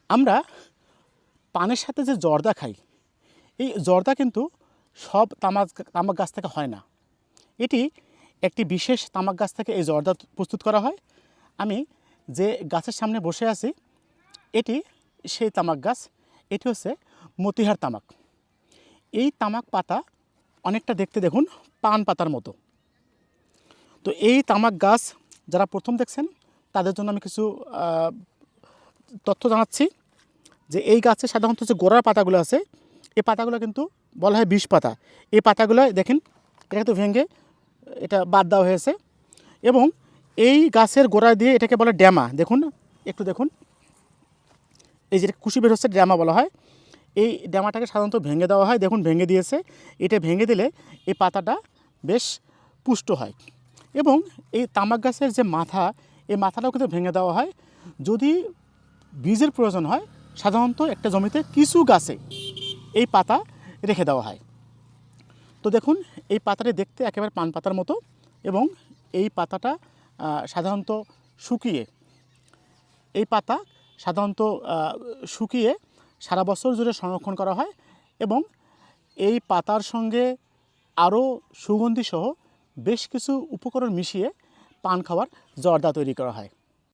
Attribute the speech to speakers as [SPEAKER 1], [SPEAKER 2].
[SPEAKER 1] আমরা পানের সাথে যে জর্দা খাই, এই জর্দা কিন্তু সব তামাক গাছ থেকে হয় না। এটি একটি বিশেষ তামাক গাছ থেকে এই জর্দা প্রস্তুত করা হয়। আমি যে গাছের সামনে বসে আছি এটি সেই তামাক গাছ। এটি হচ্ছে মতিহার তামাক। এই তামাক পাতা অনেকটা দেখতে দেখুন পান পাতার মতো। তো এই তামাক গাছ যারা প্রথম দেখছেন তাদের জন্য আমি কিছু তথ্য জানাচ্ছি যে এই গাছে সাধারণত যে গোড়ার পাতাগুলো আছে এই পাতাগুলো কিন্তু বলা হয় বিষ পাতা। এই পাতাগুলো দেখেন এটা কিন্তু ভেঙে এটা বাদ দেওয়া হয়েছে এবং এই গাছের গোড়া দিয়ে এটাকে বলে ড্যামা। দেখুন একটু দেখুন, এই যে কুশি বের হচ্ছে ড্যামা বলা হয়। এই ড্যামাটাকে সাধারণত ভেঙে দেওয়া হয়। দেখুন ভেঙে দিয়েছে। এটা ভেঙে দিলে এই পাতাটা বেশ পুষ্ট হয় এবং এই তামাক গাছের যে মাথা, এই মাথাটাও কিন্তু ভেঙে দেওয়া হয়। যদি বীজের প্রয়োজন হয় সাধারণত একটা জমিতে কিছু গাছে এই পাতা রেখে দেওয়া হয়। তো দেখুন এই পাতাটি দেখতে একেবারে পান পাতার মতো এবং এই পাতাটা সাধারণত শুকিয়ে, এই পাতা সাধারণত শুকিয়ে সারা বছর জুড়ে সংরক্ষণ করা হয় এবং এই পাতার সঙ্গে আরও সুগন্ধি সহ বেশ কিছু উপকরণ মিশিয়ে পান খাওয়ার জর্দা তৈরি করা হয়।